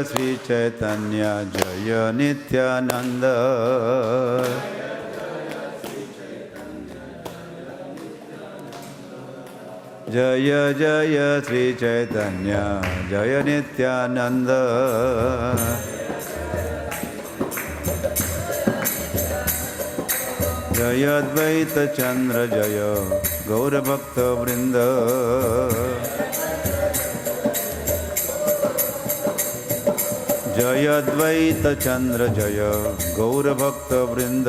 श्री चैतन्य जय नित्यानंद। जय जय श्री चैतन्य जय नित्यानंद। जय अद्वैत चंद्र जय गौरभक्त वृंद। जय अद्वैत चंद्र जय गौरभक्त वृंद।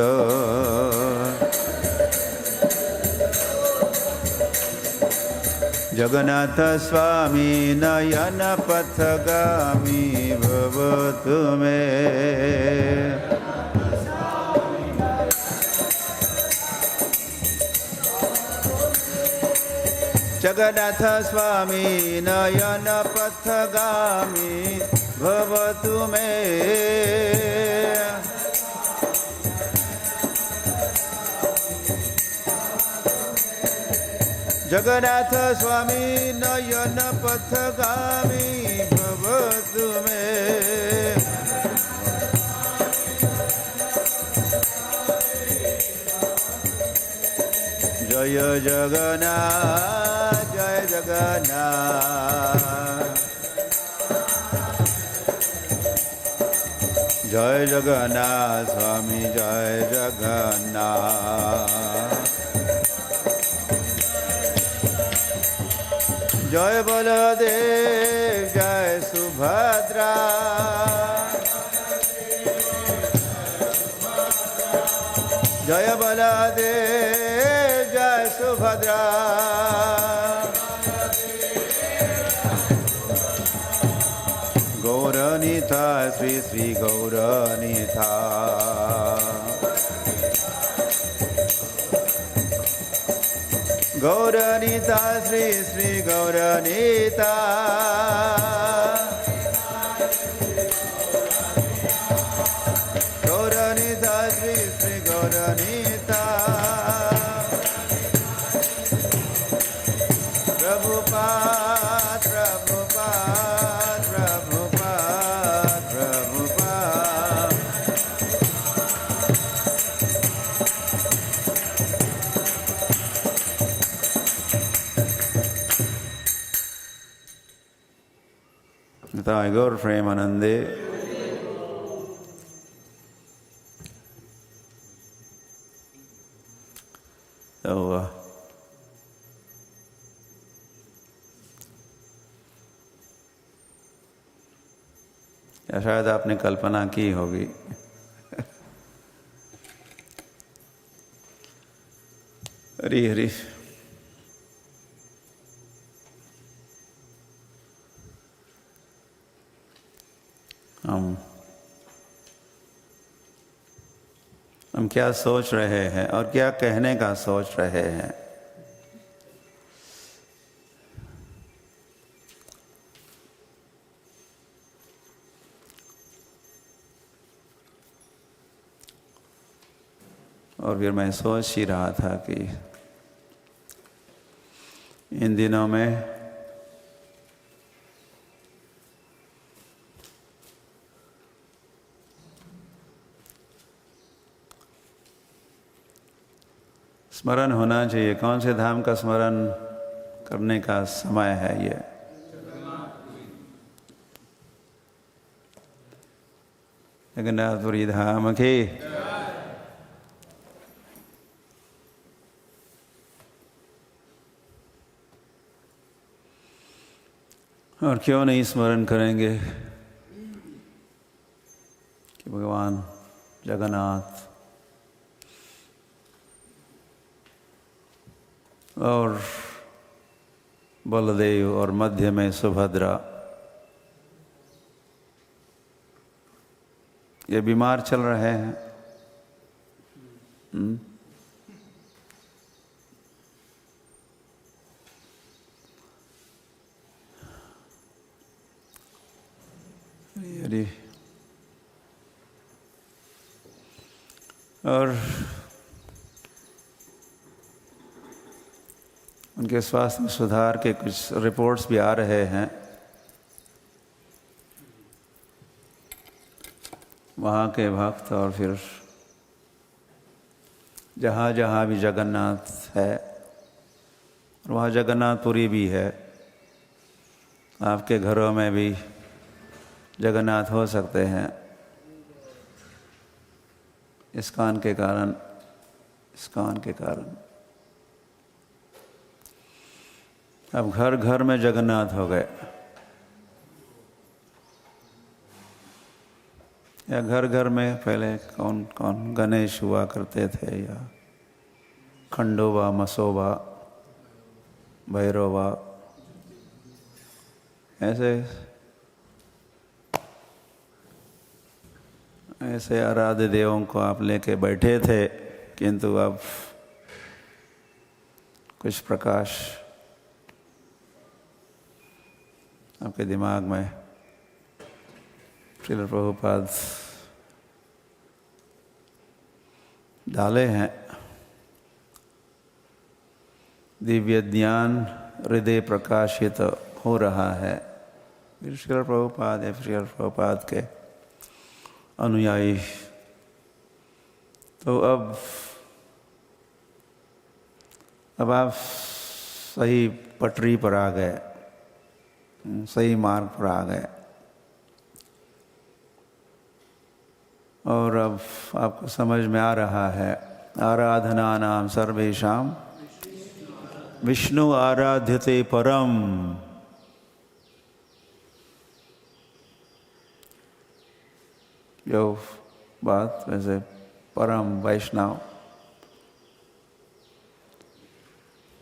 जगन्नाथ स्वामी नयन पथगामी भवतु मे। जगन्नाथ स्वामी नयन पथगामी भवतु मे। जगन्नाथ स्वामी नयन पथगामी भवतु मे। जय जगन्नाथ जय जगन्नाथ। जय जगन्नाथ स्वामी जय जगन्नाथ। जय बलदेव जय सुभद्रा। जय बलदेव जय सुभद्रा। गौरनीता श्री श्री गौरनीता। गौरनीता श्री श्री गौरनीता। गौरनीता श्री श्री गौरनीता। प्रभुपाद प्रभुपाद प्रभुपाद प्रभुपाद। निताय गौर प्रेमानंदे। तो या शायद आपने कल्पना की होगी हरी हरी। हम क्या सोच रहे हैं और क्या कहने का सोच रहे हैं। और फिर मैं सोच ही रहा था कि इन दिनों में स्मरण होना चाहिए। कौन से धाम का स्मरण करने का समय है ये? जगन्नाथपुरी धाम की। और क्यों नहीं स्मरण करेंगे कि भगवान जगन्नाथ और बलदेव और मध्य में सुभद्रा ये बीमार चल रहे हैं। और उनके स्वास्थ्य में सुधार के कुछ रिपोर्ट्स भी आ रहे हैं। वहाँ के भक्त और फिर जहाँ जहाँ भी जगन्नाथ है, और वहाँ जगन्नाथपुरी भी है, आपके घरों में भी जगन्नाथ हो सकते हैं इस्कॉन के कारण। अब घर घर में जगन्नाथ हो गए, या घर घर में पहले कौन कौन गणेश हुआ करते थे, या खंडोबा, मसोबा, भैरवा, ऐसे आराध्य देवों को आप लेके बैठे थे, किंतु अब कुछ प्रकाश आपके दिमाग में श्रील प्रभुपाद डाले हैं। दिव्य ज्ञान हृदय प्रकाशित हो रहा है। श्रील प्रभुपाद या श्रील प्रभुपाद के अनुयायी तो अब आप सही पटरी पर आ गए, सही मार्ग पर आ गए, और अब आपको समझ में आ रहा है आराधना नाम सर्वेषां विष्णु आराध्यते परम। जो बात वैसे परम वैष्णव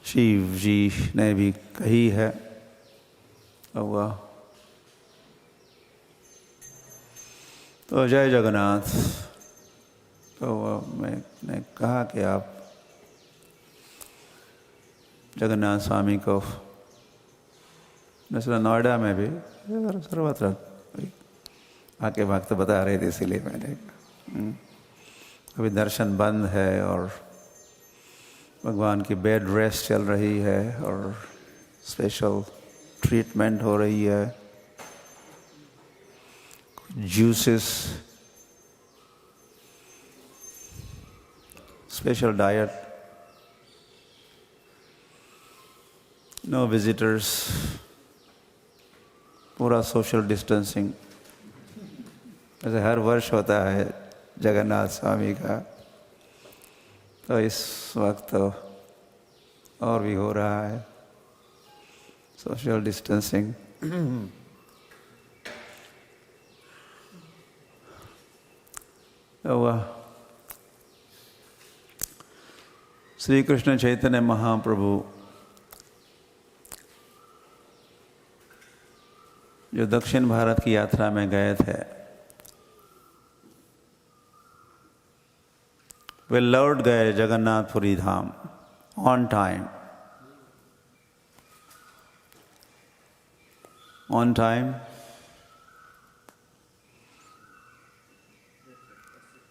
शिव जी ने भी कही है, वह तो जय जगन्नाथ। तो मैंने कहा कि आप जगन्नाथ स्वामी को जैसे नोएडा में भी सर्वत्र आके भक्त बता रहे थे, इसीलिए मैंने अभी दर्शन बंद है और भगवान की बेड रेस्ट चल रही है और स्पेशल ट्रीटमेंट हो रही है, juices, special diet, no visitors, पूरा सोशल डिस्टेंसिंग। ऐसे हर वर्ष होता है जगन्नाथ स्वामी का, तो इस वक्त और भी हो रहा है सोशल डिस्टेंसिंग। तो वह श्री कृष्ण चैतन्य महाप्रभु जो दक्षिण भारत की यात्रा में गए थे, वे लौट गए जगन्नाथपुरी धाम ऑन टाइम।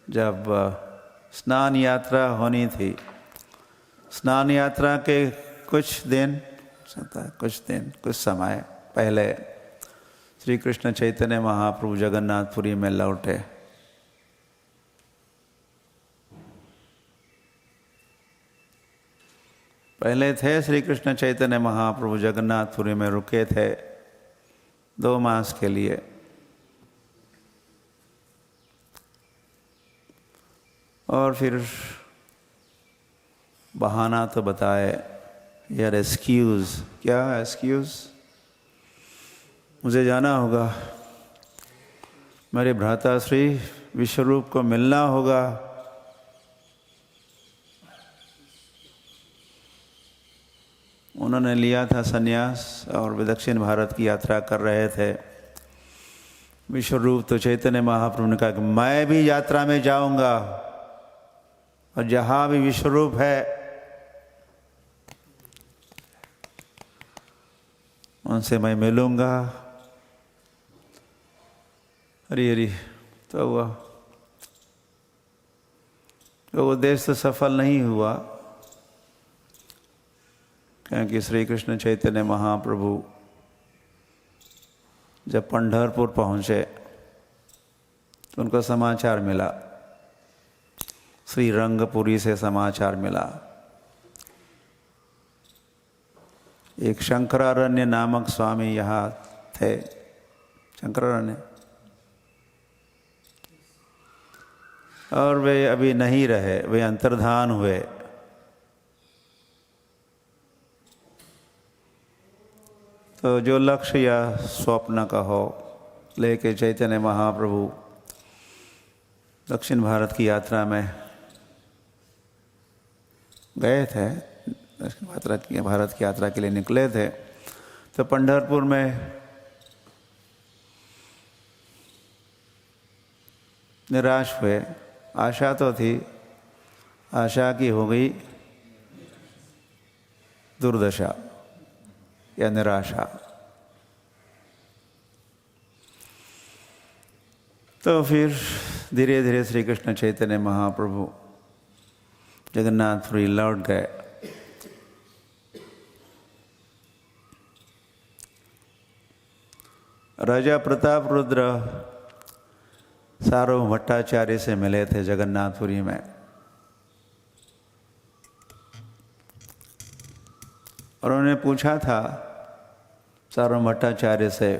जब स्नान यात्रा होनी थी, स्नान यात्रा के कुछ समय पहले श्री कृष्ण चैतन्य महाप्रभु जगन्नाथपुरी में लौटे। पहले थे श्री कृष्ण चैतन्य महाप्रभु जगन्नाथपुरी में, रुके थे 2 मास के लिए। और फिर बहाना तो बताए, यार एक्सक्यूज, क्या एक्सक्यूज, मुझे जाना होगा, मेरे भ्राताश्री विश्वरूप को मिलना होगा। उन्होंने लिया था संन्यास और वे दक्षिण भारत की यात्रा कर रहे थे। विश्वरूप तो चैतन्य महाप्रभु ने कहा कि मैं भी यात्रा में जाऊंगा, और जहाँ भी विश्वरूप है उनसे मैं मिलूंगा। हरी तो वो देश तो सफल नहीं हुआ, क्योंकि श्री कृष्ण चैतन्य महाप्रभु जब पंढरपुर पहुँचे तो उनको समाचार मिला, श्री रंगपुरी से समाचार मिला। एक शंकरारण्य नामक स्वामी यहाँ थे, शंकरारण्य, और वे अभी नहीं रहे, वे अंतर्धान हुए। तो जो लक्ष्य या स्वप्न का हो लेके चैतन्य महाप्रभु दक्षिण भारत की यात्रा में गए थे, भारत की यात्रा के लिए निकले थे। तो पंढरपुर में निराश हुए। आशा तो थी, आशा की हो गई दुर्दशा या निराशा। तो फिर धीरे धीरे श्री कृष्ण चैतन्य महाप्रभु जगन्नाथपुरी लौट गए। राजा प्रताप रुद्र सार्वभौम भट्टाचार्य से मिले थे जगन्नाथपुरी में, और उन्होंने पूछा था सार्वभौम भट्टाचार्य से,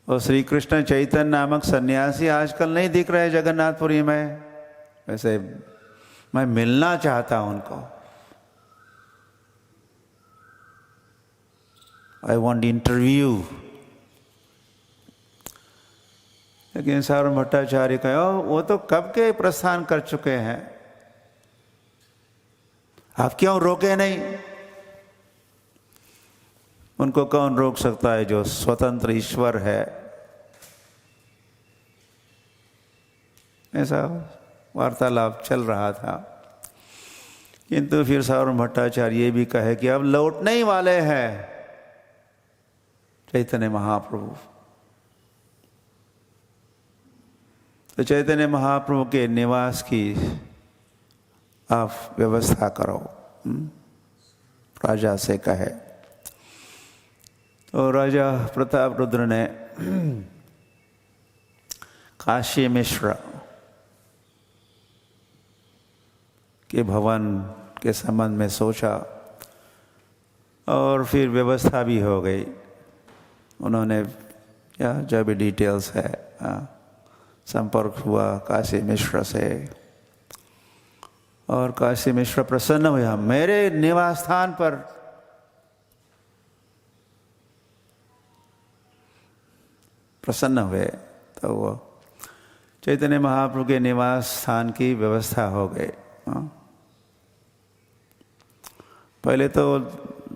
और श्री कृष्ण चैतन्य नामक सन्यासी आजकल नहीं दिख रहे जगन्नाथपुरी में, वैसे मैं मिलना चाहता हूं उनको, आई वॉन्ट इंटरव्यू। लेकिन सार्वभौम भट्टाचार्य कहे, वो तो कब के प्रस्थान कर चुके हैं, आप क्यों रोके नहीं? उनको कौन रोक सकता है जो स्वतंत्र ईश्वर है। ऐसा वार्तालाप चल रहा था। किंतु फिर सार्वभौम भट्टाचार्य ये भी कहे कि अब लौटने ही वाले हैं चैतन्य महाप्रभु। तो चैतन्य महाप्रभु के निवास की आप व्यवस्था करो, राजा से कहे। तो राजा प्रताप रुद्र ने काशी मिश्र के भवन के संबंध में सोचा और फिर व्यवस्था भी हो गई। उन्होंने क्या जो भी डिटेल्स है संपर्क हुआ काशी मिश्र से, और काशी मिश्र प्रसन्न हुआ, मेरे निवास स्थान पर प्रसन्न हुए। तो वो चैतन्य महाप्रभु के निवास स्थान की व्यवस्था हो गई। पहले तो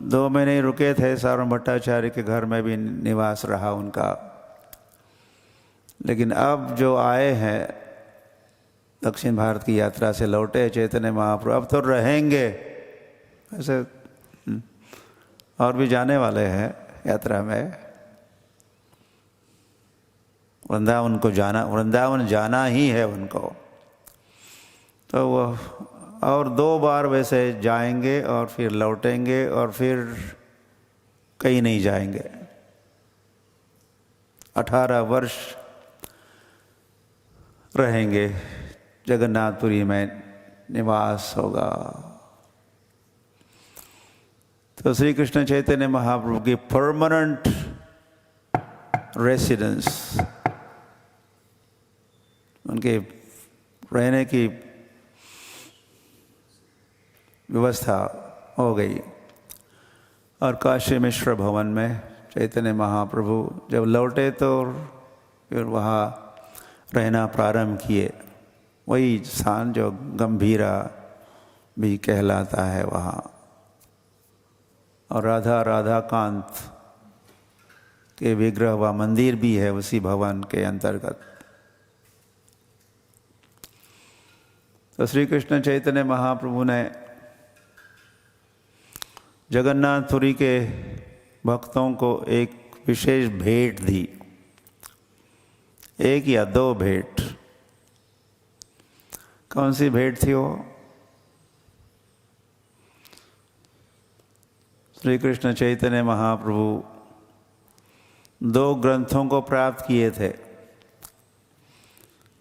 2 महीने रुके थे, सार्वभौम भट्टाचार्य के घर में भी निवास रहा उनका। लेकिन अब जो आए हैं दक्षिण भारत की यात्रा से लौटे चैतन्य महाप्रभु, अब तो रहेंगे। ऐसे और भी जाने वाले हैं यात्रा में, वृंदावन जाना ही है उनको। तो वो और 2 बार वैसे जाएंगे और फिर लौटेंगे और फिर कहीं नहीं जाएंगे। 18 वर्ष रहेंगे, जगन्नाथपुरी में निवास होगा। तो श्री कृष्ण चैतन्य महाप्रभु की परमानेंट रेसिडेंस, उनके रहने की व्यवस्था हो गई। और काशी मिश्र भवन में चैतन्य महाप्रभु जब लौटे तो फिर वहाँ रहना प्रारंभ किए। वही स्थान जो गंभीरा भी कहलाता है वहाँ, और राधा कांत के विग्रह व मंदिर भी है उसी भवन के अंतर्गत। तो श्री कृष्ण चैतन्य महाप्रभु ने जगन्नाथपुरी के भक्तों को एक विशेष भेंट दी, 1 या 2 भेंट। कौन सी भेंट थी वो? श्री कृष्ण चैतन्य महाप्रभु 2 ग्रंथों को प्राप्त किए थे।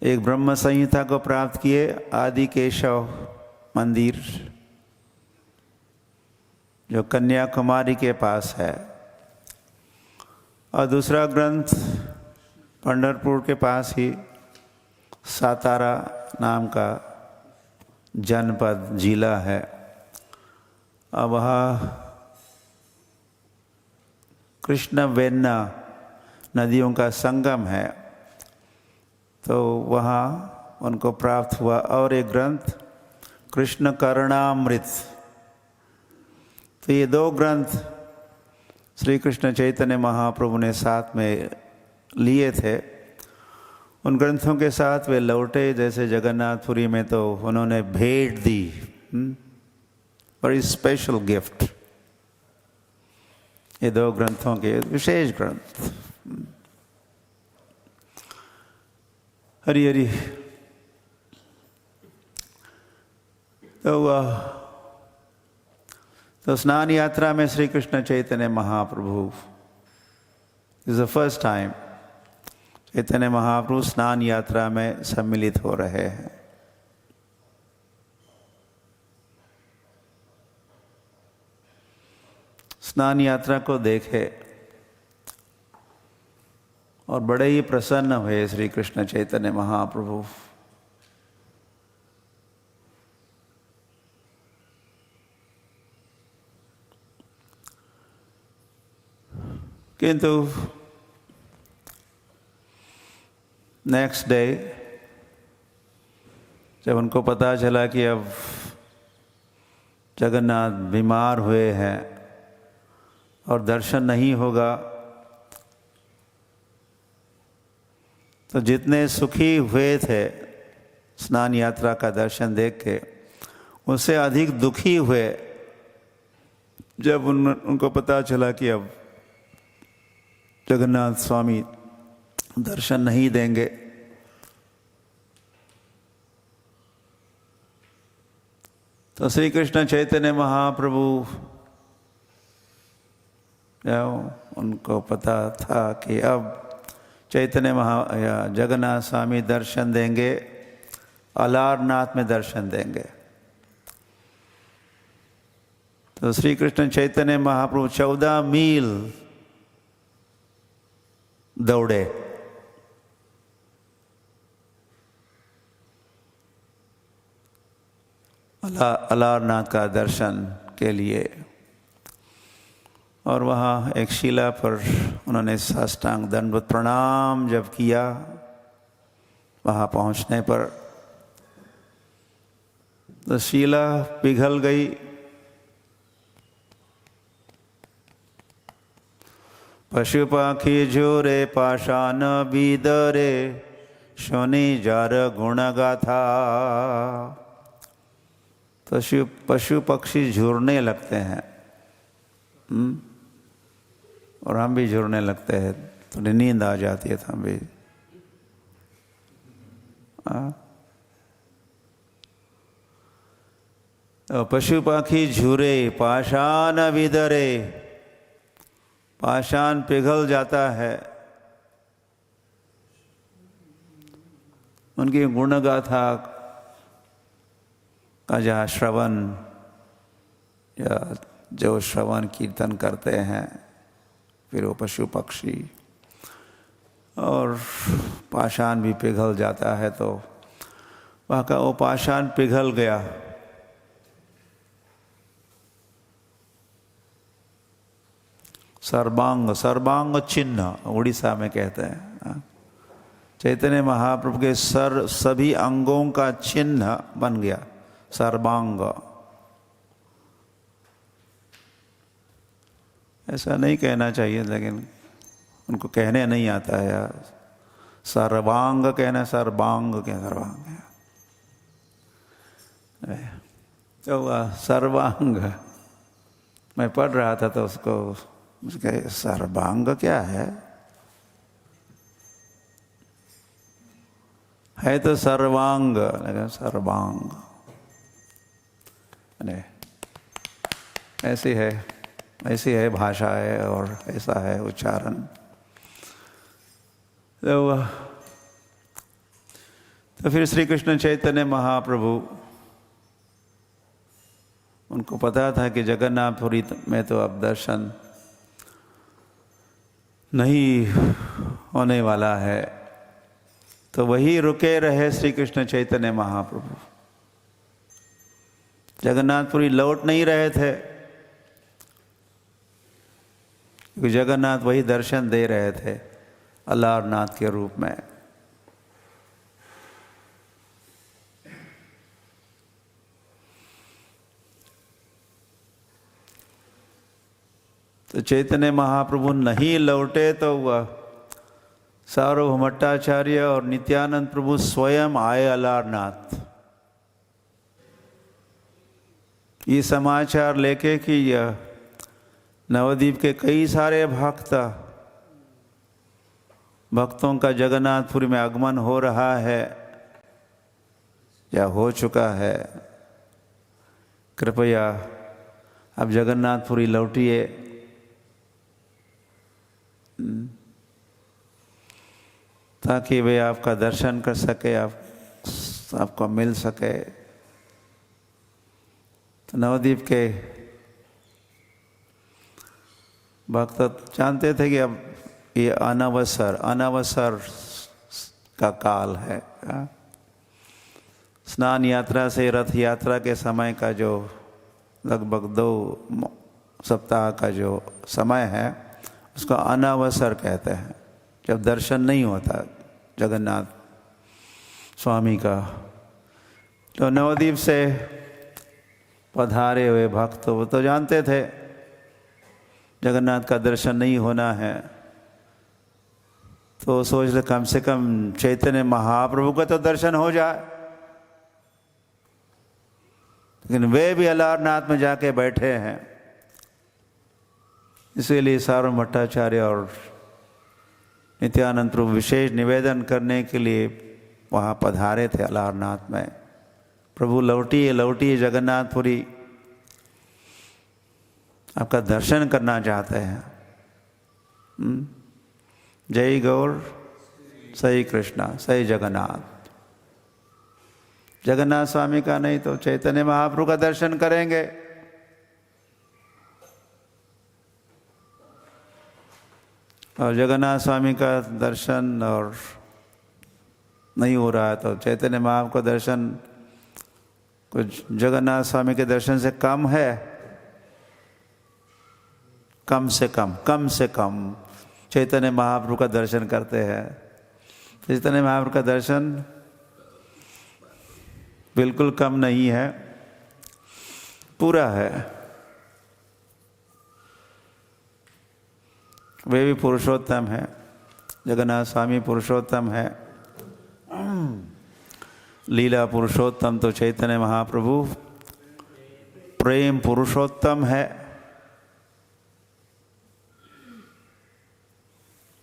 एक ब्रह्म संहिता को प्राप्त किए, आदि केशव मंदिर जो कन्याकुमारी के पास है, और दूसरा ग्रंथ पंढरपुर के पास ही सातारा नाम का जनपद जिला है। अब वहाँ कृष्ण वेन्ना नदियों का संगम है, तो वहाँ उनको प्राप्त हुआ। और एक ग्रंथ कृष्ण करुणामृत। तो ये 2 ग्रंथ श्री कृष्ण चैतन्य महाप्रभु ने साथ में लिए थे। उन ग्रंथों के साथ वे लौटे, जैसे जगन्नाथपुरी में तो उन्होंने भेंट दी, बड़ी स्पेशल गिफ्ट, ये 2 ग्रंथों के विशेष ग्रंथ। हरि हरि। तो स्नान यात्रा में Shri Krishna Chaitanya Mahaprabhu, is the first time Chaitanya Mahaprabhu स्नान यात्रा में सम्मिलित हो रहे हैं। स्नान यात्रा को देखे और बड़े ही प्रसन्न हुए श्री कृष्ण चैतन्य महाप्रभु। किंतु नेक्स्ट डे जब उनको पता चला कि अब जगन्नाथ बीमार हुए हैं और दर्शन नहीं होगा, तो जितने सुखी हुए थे स्नान यात्रा का दर्शन देख के, उससे अधिक दुखी हुए जब उनको पता चला कि अब जगन्नाथ स्वामी दर्शन नहीं देंगे। तो श्री कृष्ण चैतन्य महाप्रभु, उनको पता था कि अब जगन्नाथ स्वामी दर्शन देंगे, अलारनाथ में दर्शन देंगे। तो श्री कृष्ण चैतन्य महाप्रभु 14 मील दौड़े। अलारनाथ का दर्शन के लिए, और वहाँ एक शिला पर उन्होंने साष्टांग दंडवत प्रणाम जब किया, वहाँ पहुँचने पर तो शिला पिघल गई। पशु पाखी झूरे पाषाण बीदरे, शोनी जार गुण गाथा। तो पशु पक्षी झूरने लगते हैं, और हम भी झूरने लगते हैं, तो नींद आ जाती है, हम भी। तो पशु पाखी झूरे पाषाण विदरे, पाषाण पिघल जाता है। उनकी गुणगाथा का जहाँ श्रवण या जो श्रवण कीर्तन करते हैं, फिर वो पशु पक्षी और पाषाण भी पिघल जाता है, तो वहाँ का वो पाषाण पिघल गया। सर्वांग चिन्ह उड़ीसा में कहते हैं। चैतन्य महाप्रभु के सभी अंगों का चिन्ह बन गया, सर्वांग। ऐसा नहीं कहना चाहिए, लेकिन उनको कहने नहीं आता है यार। सर्वांग कहना, सर्वांग क्या सर्वांग है। तो सर्वांग मैं पढ़ रहा था, तो उसको मुझे सर्वांग क्या है तो सर्वांग, सर्वांग ऐसी है भाषा है, और ऐसा है उच्चारण। तो फिर श्री कृष्ण चैतन्य महाप्रभु, उनको पता था कि जगन्नाथपुरी में तो अब दर्शन नहीं होने वाला है, तो वही रुके रहे श्री कृष्ण चैतन्य महाप्रभु। जगन्नाथपुरी लौट नहीं रहे थे, क्योंकि जगन्नाथ वही दर्शन दे रहे थे अलारनाथ के रूप में। तो चैतन्य महाप्रभु नहीं लौटे तो वह सार्वभौमट्टाचार्य और नित्यानंद प्रभु स्वयं आए अलारनाथ, ये समाचार लेके कि यह नवद्वीप के कई सारे भक्तों का जगन्नाथपुरी में आगमन हो रहा है या हो चुका है, कृपया आप जगन्नाथपुरी लौटिए, ताकि वे आपका दर्शन कर सके, आपको मिल सके। तो नवद्वीप के भक्त जानते थे कि अब ये अनवसर का काल है। स्नान यात्रा से रथ यात्रा के समय का जो लगभग 2 सप्ताह का जो समय है, उसको अनावसर कहते हैं, जब दर्शन नहीं होता जगन्नाथ स्वामी का। तो नवद्वीप से पधारे हुए भक्त वो तो जानते थे जगन्नाथ का दर्शन नहीं होना है, तो सोच रहे कम से कम चैतन्य महाप्रभु का तो दर्शन हो जाए। लेकिन वे भी अलारनाथ में जाके बैठे हैं, इसीलिए सार्वभौमट्टाचार्य और नित्यानंद प्रभु विशेष निवेदन करने के लिए वहाँ पधारे थे अलारनाथ में। प्रभु लौटिए लौटिए जगन्नाथपुरी, आपका दर्शन करना चाहते हैं। जय गौर, सही कृष्णा, सही जगन्नाथ। जगन्नाथ स्वामी का नहीं तो चैतन्य महाप्रभु का दर्शन करेंगे। और जगन्नाथ स्वामी का दर्शन और नहीं हो रहा है तो चैतन्य महाप्रभु का दर्शन कुछ जगन्नाथ स्वामी के दर्शन से कम है, कम से कम चैतन्य महाप्रभु का दर्शन करते हैं। चैतन्य महाप्रभु का दर्शन बिल्कुल कम नहीं है, पूरा है। वे भी पुरुषोत्तम है, जगन्नाथ स्वामी पुरुषोत्तम है, लीला पुरुषोत्तम तो चैतन्य महाप्रभु प्रेम पुरुषोत्तम है।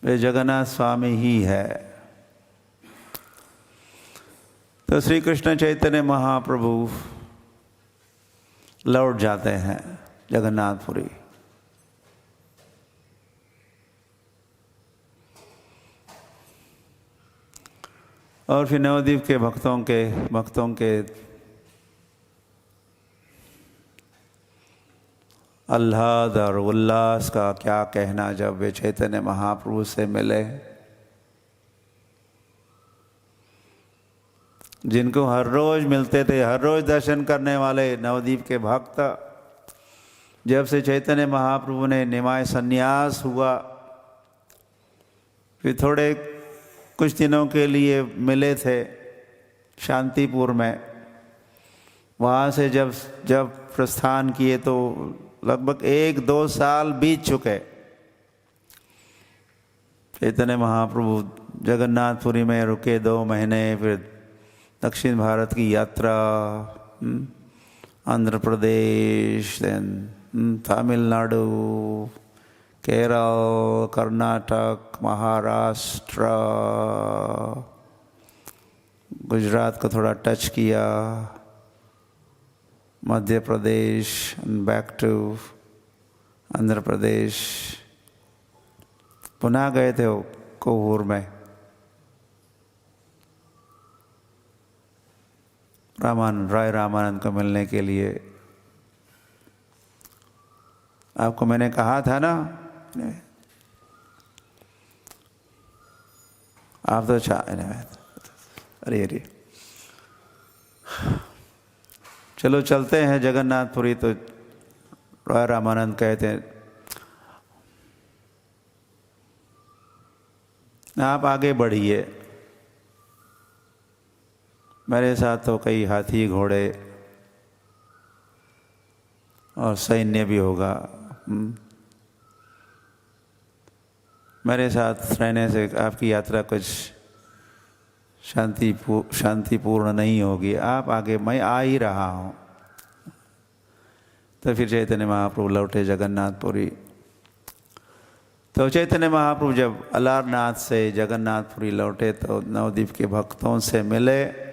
वे जगन्नाथ स्वामी ही है। तो श्री कृष्ण चैतन्य महाप्रभु लौट जाते हैं जगन्नाथपुरी। और फिर नवद्वीप के भक्तों के आह्लाद और उल्लास का क्या कहना जब वे चैतन्य महाप्रभु से मिले, जिनको हर रोज मिलते थे, हर रोज दर्शन करने वाले नवद्वीप के भक्त, जब से चैतन्य महाप्रभु ने निमाय संन्यास हुआ, फिर थोड़े कुछ दिनों के लिए मिले थे शांतिपुर में। वहाँ से जब प्रस्थान किए तो लगभग 1-2 साल बीत चुके। चैतन्य महाप्रभु जगन्नाथपुरी में रुके 2 महीने, फिर दक्षिण भारत की यात्रा, आंध्र प्रदेश, तमिलनाडु, केरल, कर्नाटक, महाराष्ट्र, गुजरात को थोड़ा टच किया, मध्य प्रदेश, बैक टू आंध्र प्रदेश, पुनः गए थे कोहूर में राय रामानंद को मिलने के लिए। आपको मैंने कहा था ना, आप तो अरे अरे चलो चलते हैं जगन्नाथपुरी। तो राय रामानंद कहते हैं आप आगे बढ़िए, मेरे साथ तो कई हाथी घोड़े और सैन्य भी होगा। मेरे साथ रहने से आपकी यात्रा कुछ शांतिपूर्ण नहीं होगी। आप आगे, मैं आ ही रहा हूँ। तो फिर चैतन्य महाप्रभु लौटे जगन्नाथपुरी। तो चैतन्य महाप्रभु जब अलारनाथ से जगन्नाथपुरी लौटे तो नवद्वीप के भक्तों से मिले।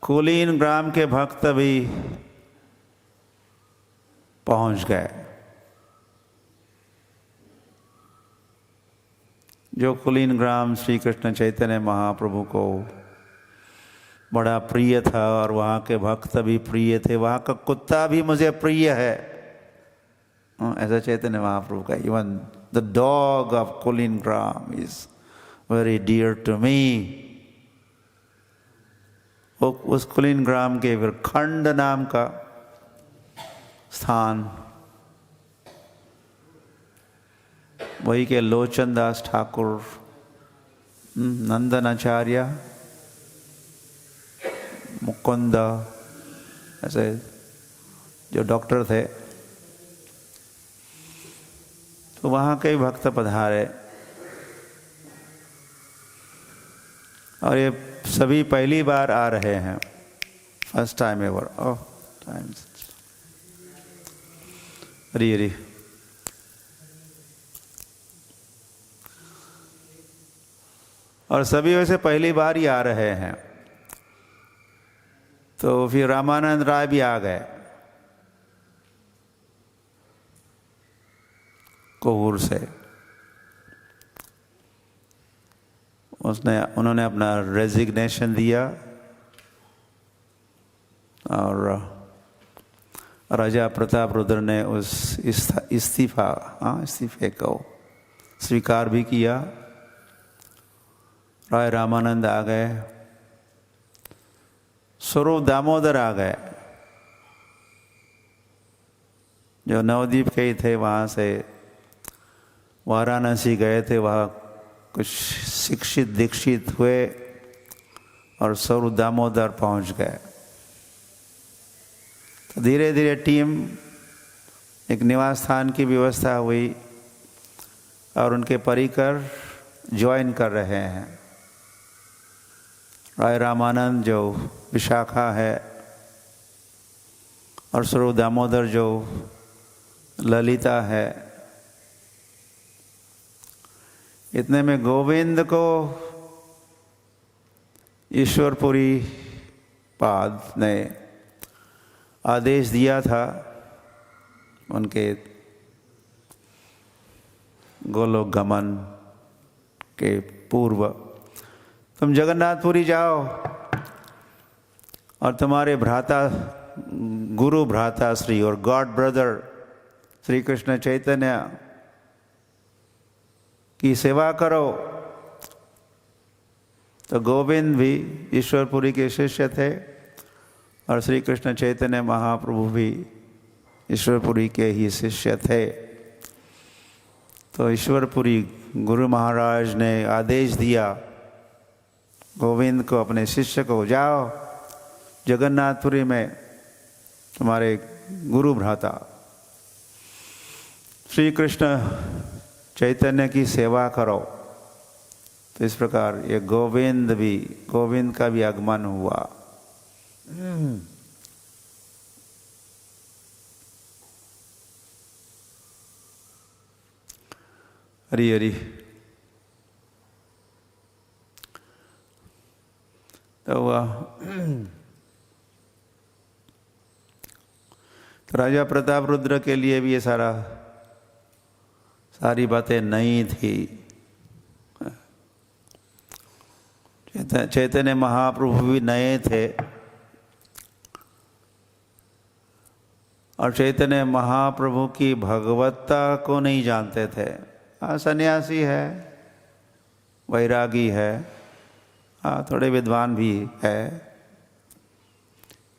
कुलीन ग्राम के भक्त भी पहुंच गए। जो कुलीन ग्राम श्री कृष्ण चैतन्य महाप्रभु को बड़ा प्रिय था और वहाँ के भक्त भी प्रिय थे। वहाँ का कुत्ता भी मुझे प्रिय है, ऐसा चैतन्य महाप्रभु का। Even the dog of Kulin Gram is very dear to me. उस कुलीन ग्राम के फिर खंड नाम का स्थान, वही के लोचन दास ठाकुर, नंदन आचार्य, मुकुंद, ऐसे जो डॉक्टर थे, तो वहाँ कई भक्त पधारे। और ये सभी पहली बार आ रहे हैं, फर्स्ट टाइम एवर। ओह टाइम्स हरी। और सभी वैसे पहली बार ही आ रहे हैं। तो फिर रामानंद राय भी आ गए कोहूर से। उन्होंने अपना रेजिग्नेशन दिया और राजा प्रताप रुद्र ने उस इस्तीफे को स्वीकार भी किया। राय रामानंद आ गए, स्वरूप दामोदर आ गए, जो नवद्वीप के ही थे, वहाँ से वाराणसी गए थे, वहाँ कुछ शिक्षित दीक्षित हुए और स्वरूप दामोदर पहुँच गए। तो धीरे धीरे टीम, एक निवास स्थान की व्यवस्था हुई और उनके परिकर ज्वाइन कर रहे हैं। राय रामानंद जो विशाखा है और स्वरूप दामोदर जो ललिता है। इतने में गोविंद को ईश्वरपुरी पाद ने आदेश दिया था उनके गोलोक गमन के पूर्व, तुम जगन्नाथपुरी जाओ और तुम्हारे भ्राता, गुरु भ्राता श्री और गॉड ब्रदर श्री कृष्ण चैतन्य की सेवा करो। तो गोविंद भी ईश्वरपुरी के शिष्य थे और श्री कृष्ण चैतन्य महाप्रभु भी ईश्वरपुरी के ही शिष्य थे। तो ईश्वरपुरी गुरु महाराज ने आदेश दिया गोविंद को, अपने शिष्य को, जाओ जगन्नाथपुरी में तुम्हारे गुरु भ्राता श्री कृष्ण चैतन्य की सेवा करो। तो इस प्रकार ये गोविंद का भी आगमन हुआ। हरी हरी। तो राजा प्रताप रुद्र के लिए भी ये सारी बातें नई थी। चैतन्य महाप्रभु भी नए थे और चैतन्य महाप्रभु की भगवत्ता को नहीं जानते थे। हाँ, सन्यासी है, वैरागी है, हाँ थोड़े विद्वान भी है,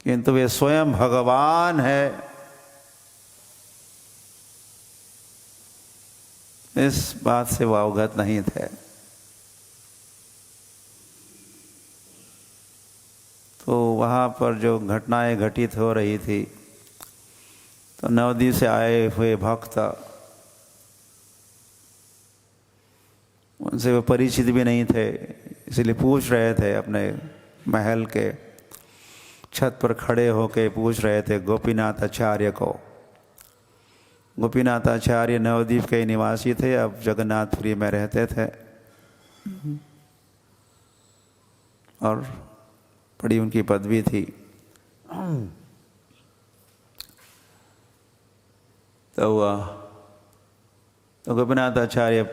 किंतु वे स्वयं भगवान है इस बात से वो अवगत नहीं थे। तो वहाँ पर जो घटनाएं घटित हो रही थी, तो नवद्वीप से आए हुए भक्त, उनसे वो परिचित भी नहीं थे, इसलिए पूछ रहे थे, अपने महल के छत पर खड़े होके पूछ रहे थे गोपीनाथ आचार्य को। गोपीनाथ आचार्य नवद्वीप के निवासी थे, अब जगन्नाथपुरी में रहते थे और बड़ी उनकी पदवी थी। तो गोपीनाथ आचार्य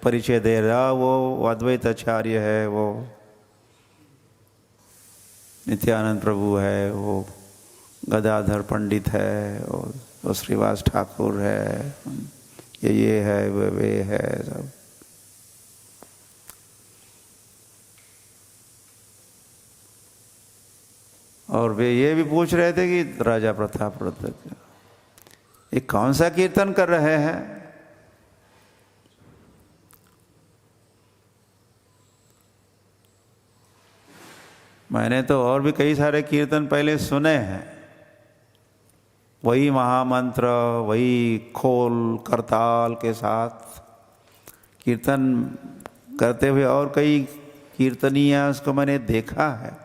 परिचय दे रहा, वो अद्वैत आचार्य है, वो नित्यानंद प्रभु है, वो गदाधर पंडित है, वो श्रीवास ठाकुर है, ये है, वे है, सब। और वे ये भी पूछ रहे थे कि राजा प्रताप ये कौन सा कीर्तन कर रहे हैं? मैंने तो और भी कई सारे कीर्तन पहले सुने हैं, वही महामंत्र, वही खोल करताल के साथ कीर्तन करते हुए और कई कीर्तनियाँ उसको मैंने देखा है,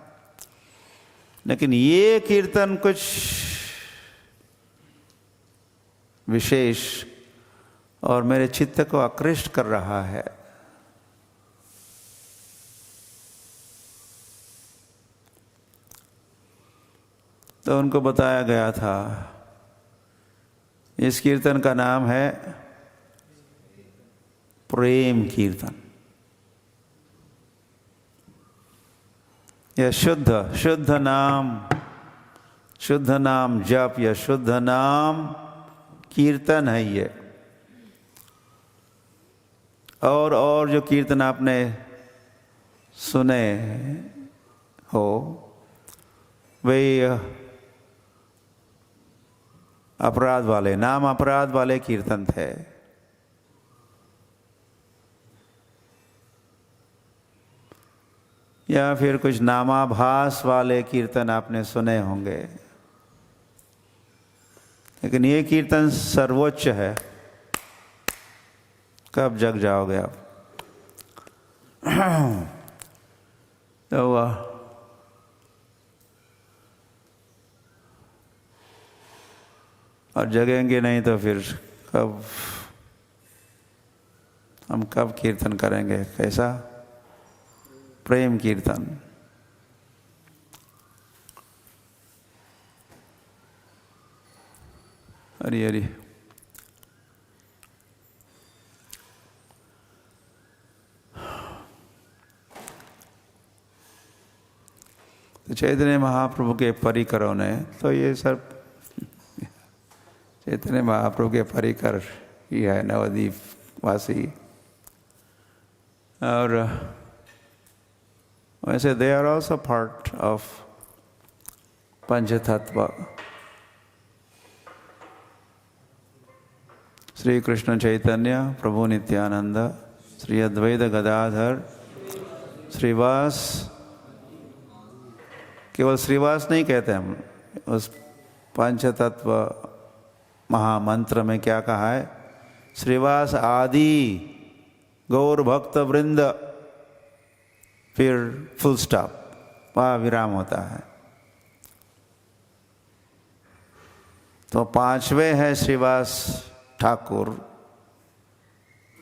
लेकिन ये कीर्तन कुछ विशेष और मेरे चित्त को आकृष्ट कर रहा है। तो उनको बताया गया था, इस कीर्तन का नाम है प्रेम कीर्तन। यह शुद्ध नाम जप, यह शुद्ध नाम कीर्तन है ये। और जो कीर्तन आपने सुने हो वे अपराध वाले, नाम अपराध वाले कीर्तन थे। या फिर कुछ नामाभास वाले कीर्तन आपने सुने होंगे, लेकिन ये कीर्तन सर्वोच्च है। कब जग जाओगे आप? तो और जगेंगे नहीं तो फिर हम कब कीर्तन करेंगे? कैसा प्रेम कीर्तन। हरि हरि। तो चैतन्य महाप्रभु के परिकरों ने तो ये सब चैतन्य महाप्रभु के परिकर ही है, नवद्वीप वासी। और वैसे they are also part of Panchatattva. Shri Krishna Chaitanya प्रभु नित्यानंद, श्री अद्वैत गदाधर, श्रीवास, केवल श्रीवास नहीं कहते हम, उस पंचतत्व महामंत्र में क्या कहा है? श्रीवास आदि गौर भक्त वृंद, फिर फुल स्टॉप, वहाँ विराम होता है। तो पांचवे है श्रीवास ठाकुर,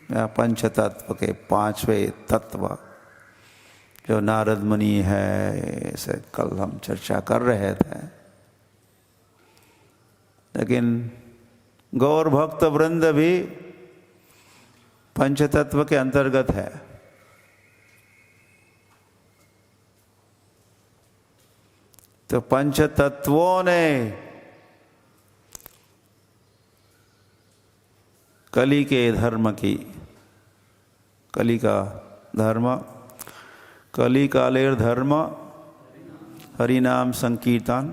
या पंचतत्व के पांचवे तत्व, जो नारद मुनि है, ऐसे कल हम चर्चा कर रहे थे। लेकिन गौर भक्त वृंद भी पंचतत्व के अंतर्गत है। तो पंच तत्वों ने कली के धर्म की, कली का धर्म, कली कालेर धर्म हरिनाम संकीर्तन,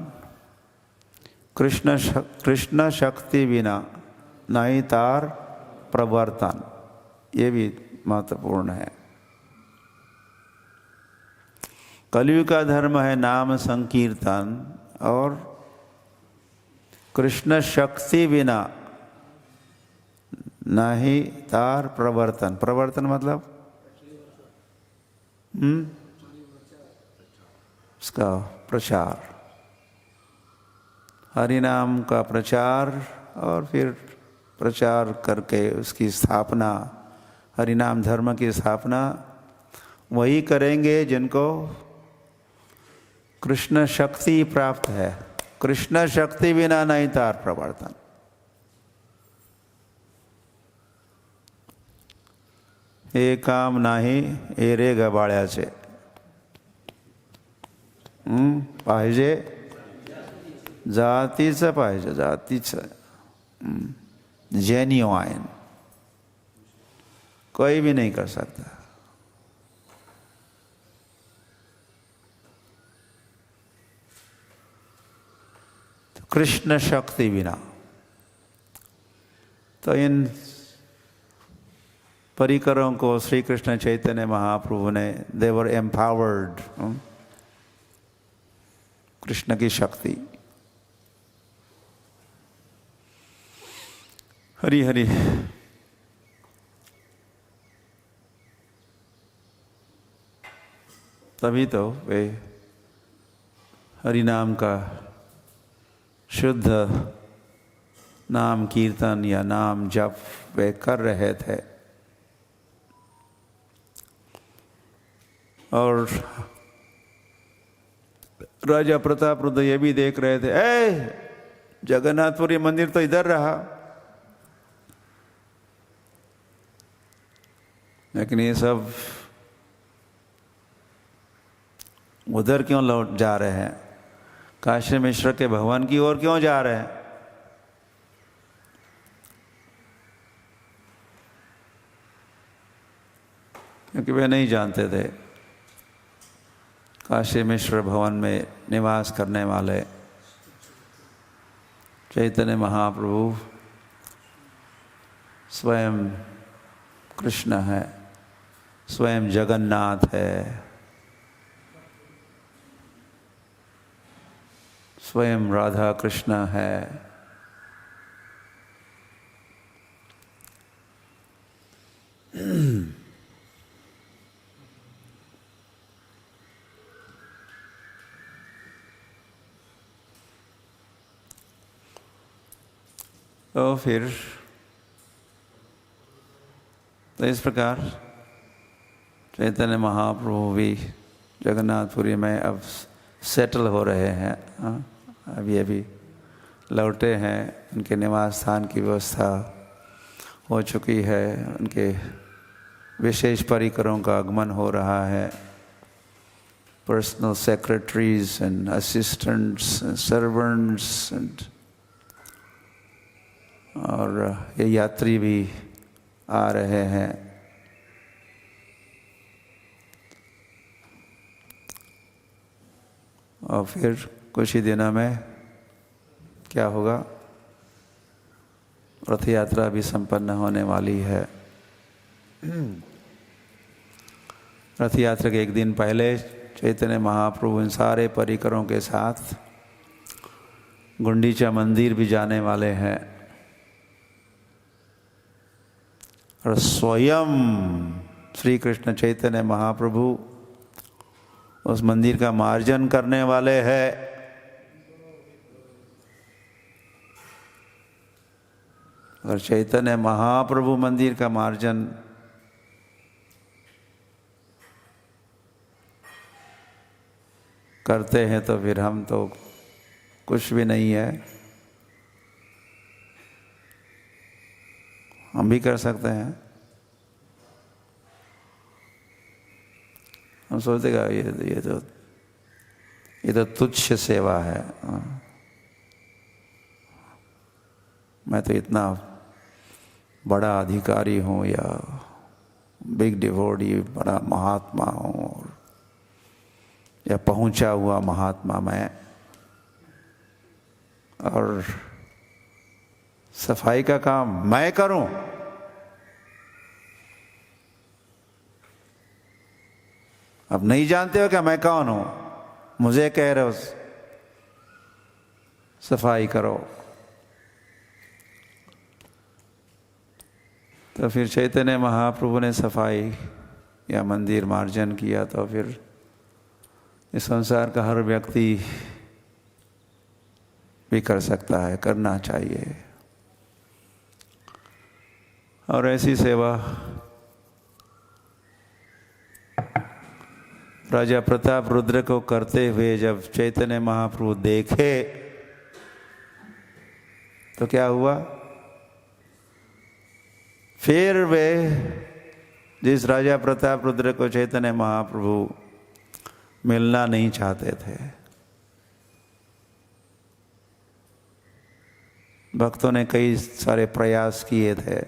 कृष्ण शक्ति बिना नहीं तार प्रवर्तन, ये भी महत्वपूर्ण है। कलयुग का धर्म है नाम संकीर्तन, और कृष्ण शक्ति बिना नहीं तार प्रवर्तन। प्रवर्तन मतलब उसका प्रचार, हरिनाम का प्रचार, और फिर प्रचार करके उसकी स्थापना, हरिनाम धर्म की स्थापना वही करेंगे जिनको कृष्ण शक्ति प्राप्त है। कृष्ण शक्ति बिना नहीं तार प्रवर्तन। हे काम नाही एरे गबाळ्याचे, पाहिजे जातीचं, पाहिजे जातीचं, जेन्युइन, कोई भी नहीं कर सकता। तो कृष्ण शक्ति बिना, तो इन परिकरों को श्री कृष्ण चैतन्य महाप्रभु ने, दे वर एम्पावर्ड, कृष्ण की शक्ति। हरि हरि। तभी तो वे हरि नाम का शुद्ध नाम कीर्तन या नाम जप वे कर रहे थे। और राजा प्रताप रुद्र ये भी देख रहे थे, जगन्नाथपुरी मंदिर तो इधर रहा, लेकिन ये सब उधर क्यों लौट जा रहे हैं? काशी मिश्र के भवन की ओर क्यों जा रहे हैं? क्योंकि वे नहीं जानते थे काशी मिश्र भवन में निवास करने वाले चैतन्य महाप्रभु स्वयं कृष्ण है, स्वयं जगन्नाथ है, स्वयं राधा कृष्ण है। तो फिर तो इस प्रकार चैतन्य महाप्रभु भी जगन्नाथपुरी में अब सेटल हो रहे हैं। अभी अभी लौटे हैं, उनके निवास स्थान की व्यवस्था हो चुकी है, उनके विशेष परिकरों का आगमन हो रहा है, personal secretaries and assistants and servants and, और ये यात्री भी आ रहे हैं। और फिर कुछ ही दिनों में क्या होगा, रथ यात्रा भी संपन्न होने वाली है। रथ यात्रा के एक दिन पहले चैतन्य महाप्रभु इन सारे परिकरों के साथ गुंडीचा मंदिर भी जाने वाले हैं, और स्वयं श्री कृष्ण चैतन्य महाप्रभु उस मंदिर का मार्जन करने वाले हैं। अगर चैतन्य महाप्रभु मंदिर का मार्जन करते हैं तो फिर हम तो कुछ भी नहीं है। हम भी कर सकते हैं। हम सोचते ये तो ये तो तुच्छ सेवा है। मैं तो इतना बड़ा अधिकारी हूँ या बिग डिवोटी, बड़ा महात्मा हूँ या पहुँचा हुआ महात्मा मैं, और सफाई का काम मैं करूं। अब नहीं जानते हो क्या मैं कौन हूं? मुझे कह रहे हो सफाई करो। तो फिर चैतन्य महाप्रभु ने सफाई या मंदिर मार्जन किया, तो फिर इस संसार का हर व्यक्ति भी कर सकता है, करना चाहिए। और ऐसी सेवा राजा प्रताप रुद्र को करते हुए जब चैतन्य महाप्रभु देखे तो क्या हुआ? फिर वे जिस राजा प्रताप रुद्र को चैतन्य महाप्रभु मिलना नहीं चाहते थे, भक्तों ने कई सारे प्रयास किए थे,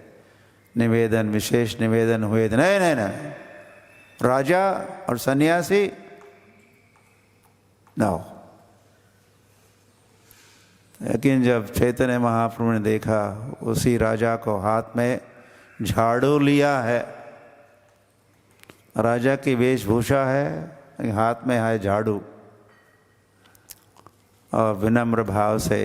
निवेदन, विशेष निवेदन हुए थे, नहीं नहीं नहीं, राजा और सन्यासी नो। लेकिन जब चैतन्य महाप्रभु ने देखा उसी राजा को हाथ में झाड़ू लिया है, राजा की वेशभूषा है, हाथ में है झाड़ू, और विनम्र भाव से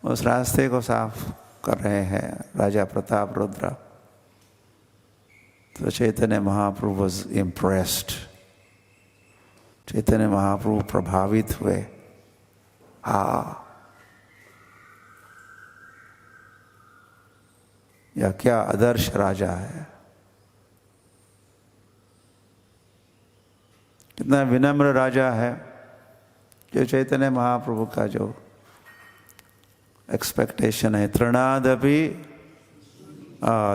उस रास्ते को साफ कर रहे हैं राजा प्रताप रुद्र, तो चैतन्य महाप्रभु वॉज इम्प्रेस्ड। चैतन्य महाप्रभु प्रभावित हुए। हाँ, यह क्या आदर्श राजा है, कितना विनम्र राजा है। जो चैतन्य महाप्रभु का जो एक्सपेक्टेशन है, तृणादपि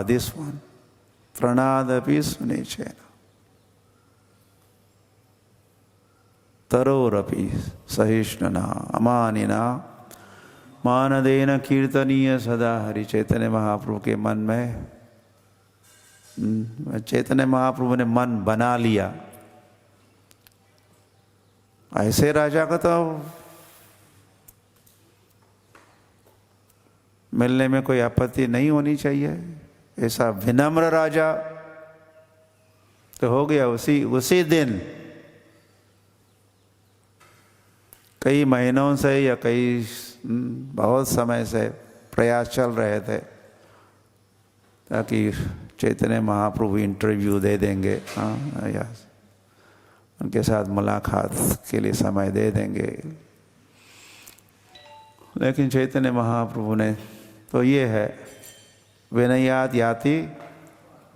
दिस वन, तृणादपि सुनिचेन तरोरपि सहिष्णुना अमानिना मानदेन कीर्तनीय सदा हरि। चैतन्य महाप्रभु के मन में, चैतन्य महाप्रभु ने मन बना लिया, ऐसे राजा का तो मिलने में कोई आपत्ति नहीं होनी चाहिए। ऐसा विनम्र राजा तो हो गया। उसी दिन कई महीनों से या कई बहुत समय से प्रयास चल रहे थे ताकि चैतन्य महाप्रभु इंटरव्यू दे देंगे, हाँ, या उनके साथ मुलाकात के लिए समय दे देंगे। लेकिन चैतन्य महाप्रभु ने तो ये है, विनयात याति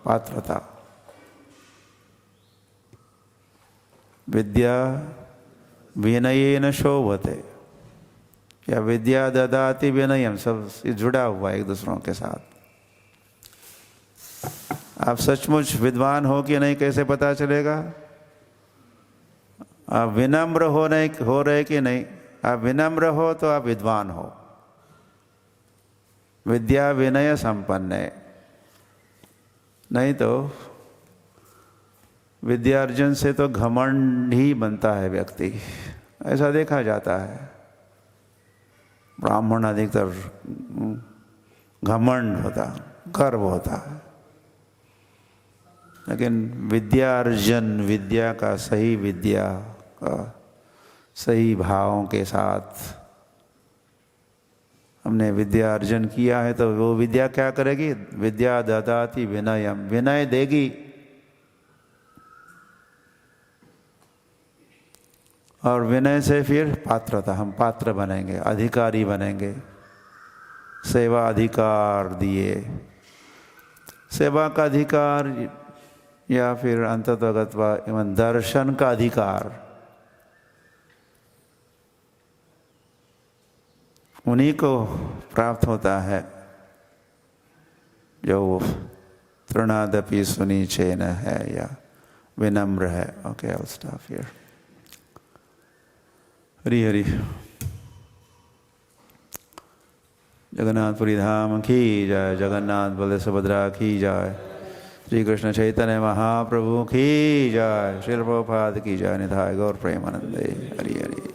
पात्रता, विद्या विनयेन शोभते, या विद्या ददाति विनयम, सब जुड़ा हुआ है एक दूसरों के साथ। आप सचमुच विद्वान हो कि नहीं कैसे पता चलेगा? आप विनम्र हो रहे कि नहीं? आप विनम्र हो तो आप विद्वान हो, विद्या विनय संपन्न है। नहीं तो विद्यार्जन से तो घमंड ही बनता है व्यक्ति, ऐसा देखा जाता है। ब्राह्मण अधिकतर घमंड होता, गर्व होता है। लेकिन विद्यार्जन, विद्या का सही, विद्या का सही भावों के साथ हमने विद्या अर्जन किया है, तो वो विद्या क्या करेगी? विद्या ददाति विनयम, विनय देगी। और विनय से फिर पात्रता, हम पात्र बनेंगे, अधिकारी बनेंगे। सेवा अधिकार दिए, सेवा का अधिकार या फिर अंततोगत्वा एवं दर्शन का अधिकार उन्हीं को प्राप्त होता है जो तृणादपि सुनिचेन है, या विनम्र है. Okay, I'll stop here. Hari Hari. Jagannathpuri धाम की जय. जगन्नाथ बलदेव सुभद्रा की जय. श्री कृष्ण चैतन्य महाप्रभु की जय. श्रील प्रभुपाद की जय. निताय गौर प्रेमानंदे. हरि हरि.